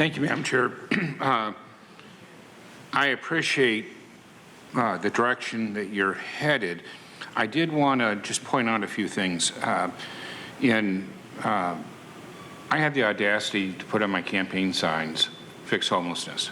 Thank you, Madam Chair. I appreciate the direction that you're headed. I did want to just point out a few things. I had the audacity to put on my campaign signs, fix homelessness.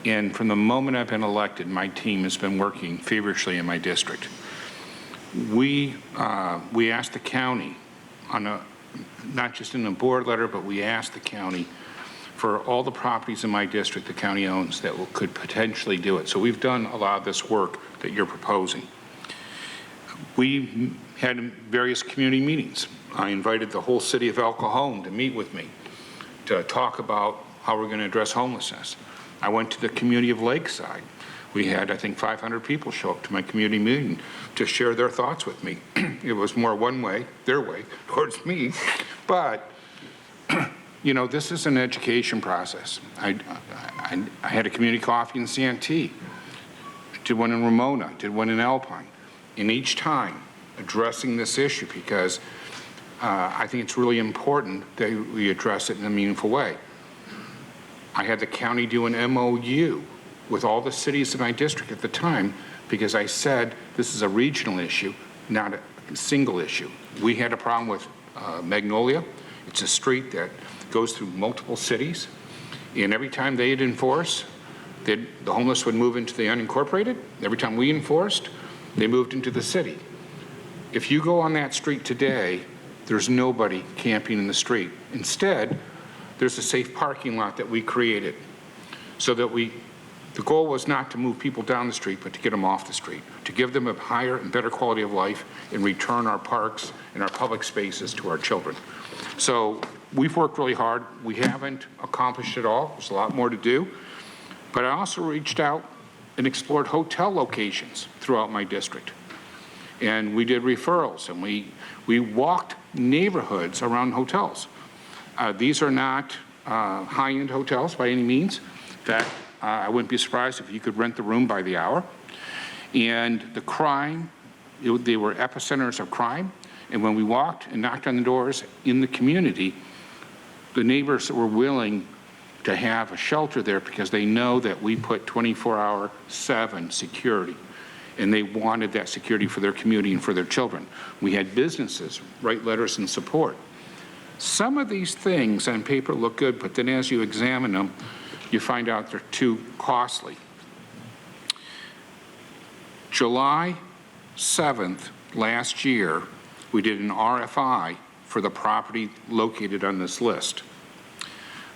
And from the moment I've been elected, my team has been working feverishly in my district. We asked the county not just in a board letter, but we asked the county for all the properties in my district the county owns that could potentially do it. So we've done a lot of this work that you're proposing. We had various community meetings. I invited the whole city of El Cajon to meet with me to talk about how we're going to address homelessness. I went to the community of Lakeside. We had, I think, 500 people show up to my community meeting to share their thoughts with me. It was more one way, their way, towards me. But, you know, this is an education process. I had a community coffee in Santee, did one in Ramona, did one in Alpine. And each time addressing this issue because I think it's really important that we address it in a meaningful way. I had the county do an MOU with all the cities in my district at the time because I said this is a regional issue, not a single issue. We had a problem with Magnolia. It's a street that goes through multiple cities, and every time they'd enforce, the homeless would move into the unincorporated. Every time we enforced, they moved into the city. If you go on that street today, there's nobody camping in the street. Instead, there's a safe parking lot that we created so that the goal was not to move people down the street, but to get them off the street, to give them a higher and better quality of life and return our parks and our public spaces to our children. So we've worked really hard. We haven't accomplished it all. There's a lot more to do. But I also reached out and explored hotel locations throughout my district. And we did referrals, and we walked neighborhoods around hotels. These are not high-end hotels by any means. In fact, I wouldn't be surprised if you could rent the room by the hour. And the crime, they were epicenters of crime. And when we walked and knocked on the doors in the community, the neighbors that were willing to have a shelter there because they know that we put 24/7 security. And they wanted that security for their community and for their children. We had businesses write letters in support. Some of these things on paper look good, but then as you examine them, you find out they're too costly. July 7th last year, we did an RFI for the property located on this list.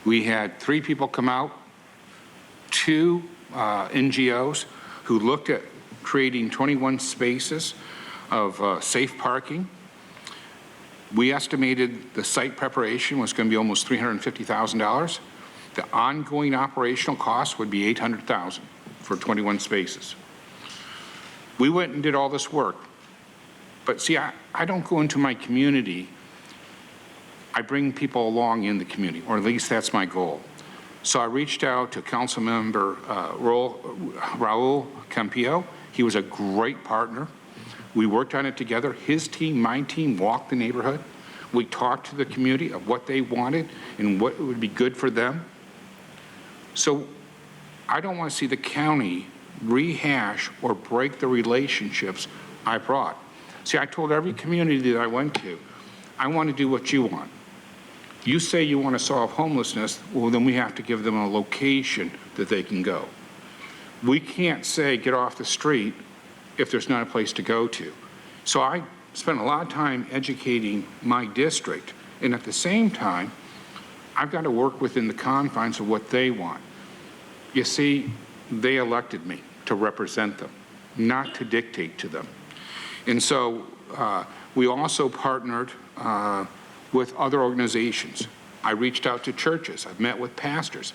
We had 3 people come out, 2 NGOs who looked at creating 21 spaces of safe parking. We estimated the site preparation was going to be almost $350,000. The ongoing operational cost would be $800,000 for 21 spaces. We went and did all this work. But see, I don't go into my community. I bring people along in the community, or at least that's my goal. So I reached out to Council Member Raul Campillo. He was a great partner. We worked on it together. His team, my team, walked the neighborhood. We talked to the community of what they wanted and what would be good for them. So I don't want to see the county rehash or break the relationships I brought. See, I told every community that I went to, I want to do what you want. You say you want to solve homelessness, well, then we have to give them a location that they can go. We can't say get off the street if there's not a place to go to. So I spent a lot of time educating my district, and at the same time, I've got to work within the confines of what they want. You see, they elected me to represent them, not to dictate to them. And so we also partnered with other organizations. I reached out to churches. I've met with pastors.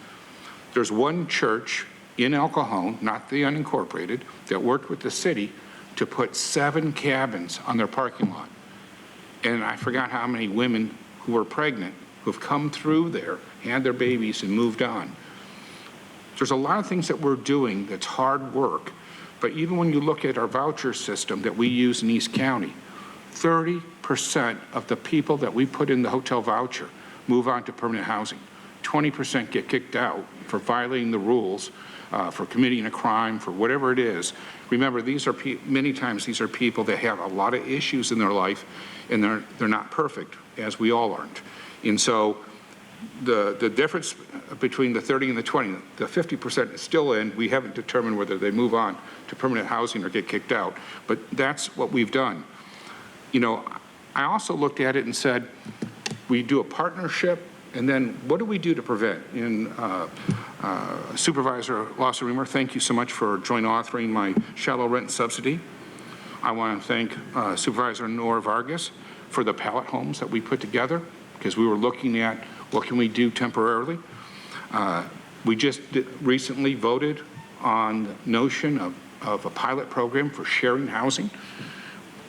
There's one church in El Cajon, not the unincorporated, that worked with the city to put 7 cabins on their parking lot. And I forgot how many women who were pregnant who've come through there, had their babies, and moved on. There's a lot of things that we're doing that's hard work, but even when you look at our voucher system that we use in East County, 30% of the people that we put in the hotel voucher move on to permanent housing. 20% get kicked out for violating the rules, for committing a crime, for whatever it is. Remember, these are many times these are people that have a lot of issues in their life, and they're not perfect, as we all aren't. And so the difference between the 30 and the 20, the 50% is still in. We haven't determined whether they move on to permanent housing or get kicked out, but that's what we've done. You know, I also looked at it and said, we do a partnership, and then what do we do to prevent? And Supervisor Lawson-Remer, thank you so much for joint authoring my shallow rent subsidy. I want to thank Supervisor Nora Vargas for the pallet homes that we put together, because we were looking at what can we do temporarily. We just recently voted on the notion of a pilot program for sharing housing.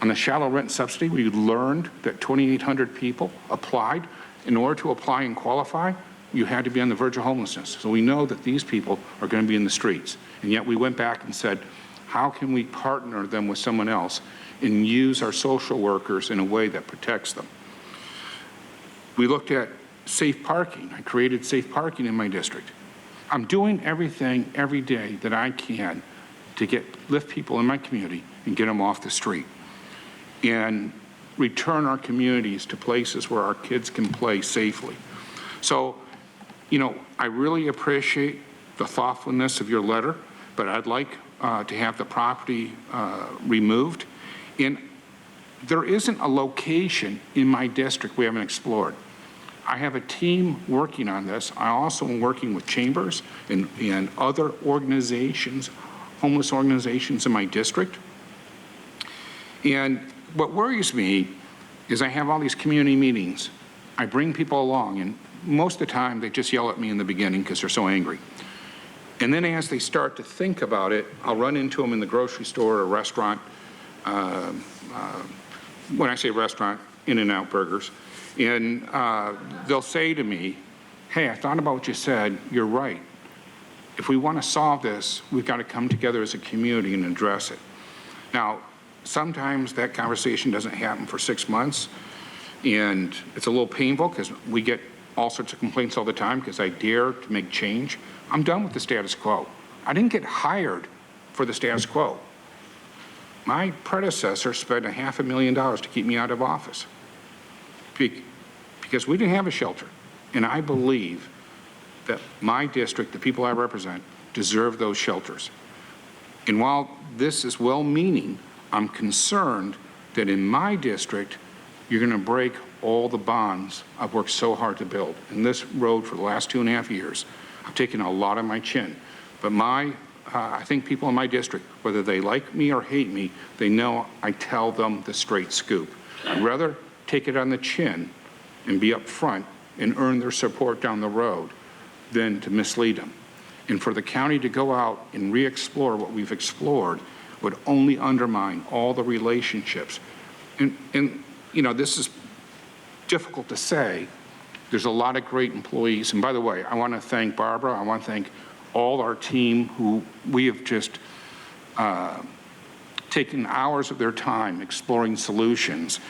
On the shallow rent subsidy, we learned that 2,800 people applied. In order to apply and qualify, you had to be on the verge of homelessness. So we know that these people are going to be in the streets. And yet we went back and said, how can we partner them with someone else and use our social workers in a way that protects them? We looked at safe parking. I created safe parking in my district. I'm doing everything every day that I can to lift people in my community and get them off the street and return our communities to places where our kids can play safely. So, you know, I really appreciate the thoughtfulness of your letter, but I'd like to have the property removed. And there isn't a location in my district we haven't explored. I have a team working on this. I also am working with chambers and other organizations, homeless organizations in my district. And what worries me is I have all these community meetings. I bring people along, and most of the time they just yell at me in the beginning because they're so angry. And then as they start to think about it, I'll run into them in the grocery store or restaurant. When I say restaurant, In-N-Out Burgers. And they'll say to me, hey, I thought about what you said. You're right. If we want to solve this, we've got to come together as a community and address it. Now, sometimes that conversation doesn't happen for 6 months, and it's a little painful because we get all sorts of complaints all the time because I dare to make change. I'm done with the status quo. I didn't get hired for the status quo. My predecessor spent $500,000 to keep me out of office because we didn't have a shelter. And I believe that my district, the people I represent, deserve those shelters. And while this is well-meaning, I'm concerned that in my district, you're going to break all the bonds I've worked so hard to build. And this road for the last 2.5 years, I've taken a lot on my chin. But I think people in my district, whether they like me or hate me, they know I tell them the straight scoop. I'd rather take it on the chin and be up front and earn their support down the road than to mislead them. And for the county to go out and re-explore what we've explored would only undermine all the relationships. And you know, this is difficult to say. There's a lot of great employees. And by the way, I want to thank Barbara. I want to thank all our team who we have just taken hours of their time exploring solutions.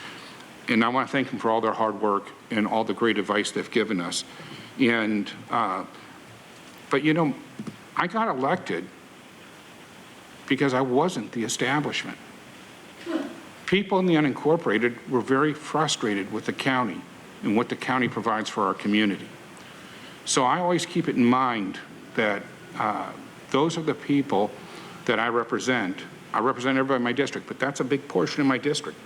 And I want to thank them for all their hard work and all the great advice they've given us. And, but you know, I got elected because I wasn't the establishment. People in the unincorporated were very frustrated with the county and what the county provides for our community. So I always keep it in mind that those are the people that I represent. I represent everybody in my district, but that's a big portion of my district.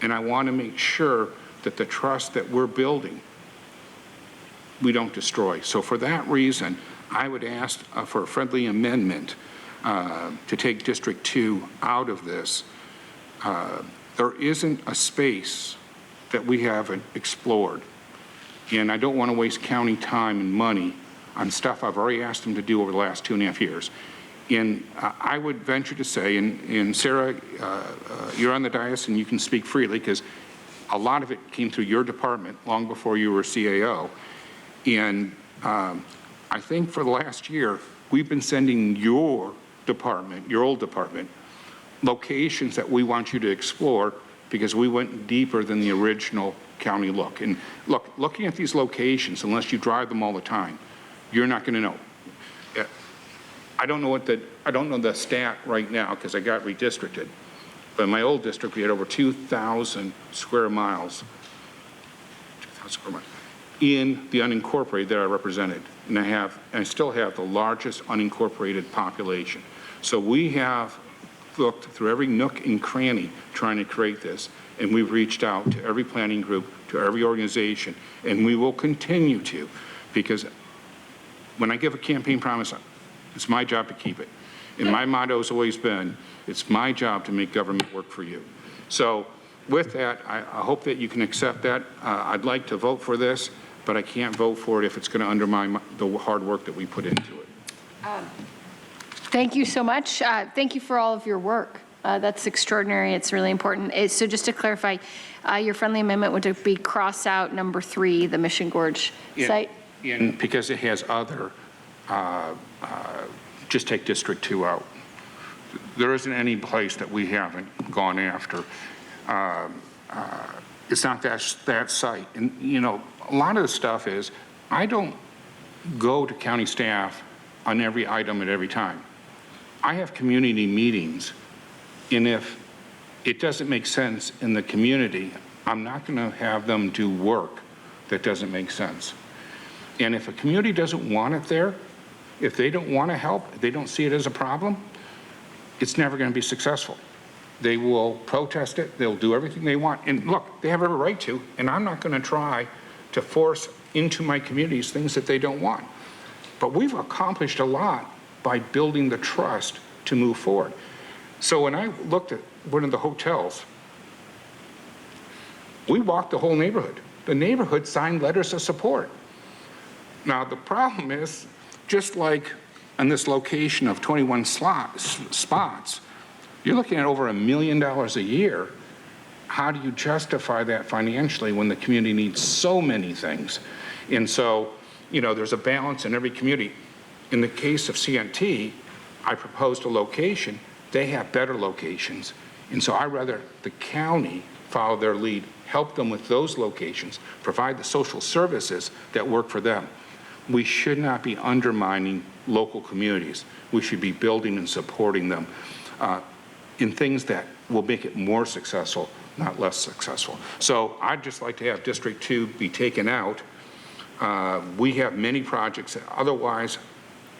And I want to make sure that the trust that we're building, we don't destroy. So for that reason, I would ask for a friendly amendment to take District 2 out of this. There isn't a space that we haven't explored. And I don't want to waste county time and money on stuff I've already asked them to do over the last 2.5 years. And I would venture to say, and Sarah, you're on the dais and you can speak freely because a lot of it came through your department long before you were CAO. And I think for the last year, we've been sending your department, your old department, locations that we want you to explore because we went deeper than the original county look. And look, looking at these locations, unless you drive them all the time, You're not going to know. I don't know the stat right now because I got redistricted. But in my old district, we had over 2,000 square miles, in the unincorporated that I represented. And I still have the largest unincorporated population. So we have looked through every nook and cranny trying to create this. And we've reached out to every planning group, to every organization, and we will continue to, because when I give a campaign promise, it's my job to keep it. And my motto has always been, it's my job to make government work for you. So with that, I hope that you can accept that. I'd like to vote for this, but I can't vote for it if it's going to undermine the hard work that we put into it. Thank you so much. Thank you for all of your work. That's extraordinary. It's really important. So just to clarify, your friendly amendment would be cross out number 3, the Mission Gorge site? And because it has other, just take District 2 out. There isn't any place that we haven't gone after. It's not that site. And, you know, a lot of the stuff is, I don't go to county staff on every item at every time. I have community meetings, and if it doesn't make sense in the community, I'm not going to have them do work that doesn't make sense. And if a community doesn't want it there, if they don't want to help, if they don't see it as a problem, it's never going to be successful. They will protest it. They'll do everything they want. And look, they have every right to, and I'm not going to try to force into my communities things that they don't want. But we've accomplished a lot by building the trust to move forward. So when I looked at one of the hotels, we walked the whole neighborhood. The neighborhood signed letters of support. Now, the problem is, just like on this location of 21 spots, you're looking at over $1 million a year. How do you justify that financially when the community needs so many things? And so, you know, there's a balance in every community. In the case of CNT, I proposed a location. They have better locations. And so I'd rather the county follow their lead, help them with those locations, provide the social services that work for them. We should not be undermining local communities. We should be building and supporting them in things that will make it more successful, not less successful. So I'd just like to have District 2 be taken out. We have many projects that otherwise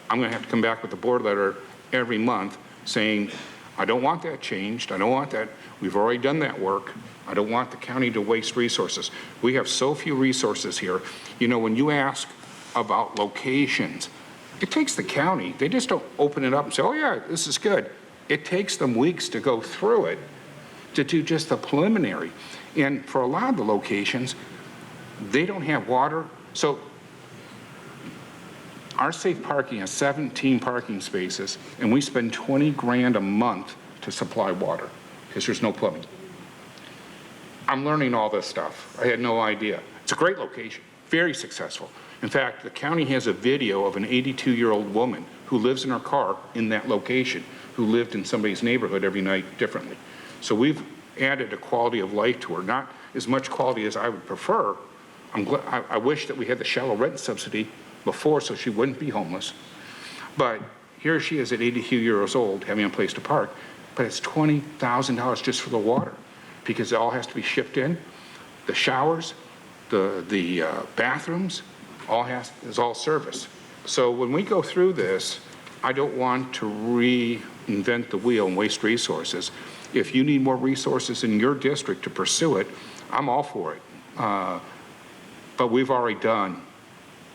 I'm going to have to come back with a board letter every month saying, I don't want that changed. I don't want that. We've already done that work. I don't want the county to waste resources. We have so few resources here. You know, when you ask about locations, it takes the county. They just don't open it up and say, oh yeah, this is good. It takes them weeks to go through it to do just the preliminary. And for a lot of the locations, they don't have water. So our safe parking has 17 parking spaces, and we spend 20 grand a month to supply water because there's no plumbing. I'm learning all this stuff. I had no idea. It's a great location, very successful. In fact, the county has a video of an 82-year-old woman who lives in her car in that location, who lived in somebody's neighborhood every night differently. So we've added a quality of life to her, not as much quality as I would prefer. I wish that we had the shallow rent subsidy before so she wouldn't be homeless. But here she is at 82 years old having a place to park, but it's $20,000 just for the water because it all has to be shipped in. The showers, the bathrooms, is all service. So when we go through this, I don't want to reinvent the wheel and waste resources. If you need more resources in your district to pursue it, I'm all for it. But we've already done,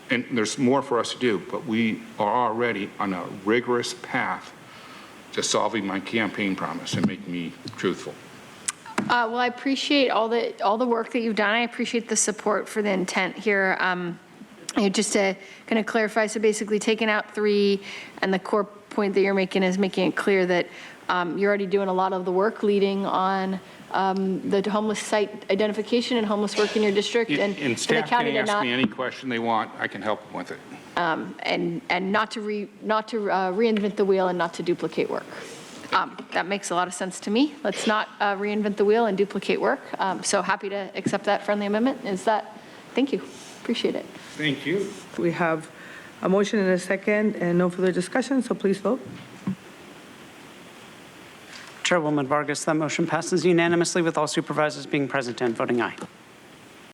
and there's more for us to do, but we are already on a rigorous path to solving my campaign promise and making me truthful. Well, I appreciate all the work that you've done. I appreciate the support for the intent here. Just to kind of clarify, so basically taking out 3, and the core point that you're making is making it clear that you're already doing a lot of the work leading on the homeless site identification and homeless work in your district, and staff can ask me any question they want. I can help them with it. And not to reinvent the wheel and not to duplicate work. That makes a lot of sense to me. Let's not reinvent the wheel and duplicate work. So happy to accept that friendly amendment. Thank you. Appreciate it. Thank you. We have A motion and a second, and no further discussion, so please vote. Chairwoman Vargas, that motion passes unanimously with all supervisors being present and voting aye.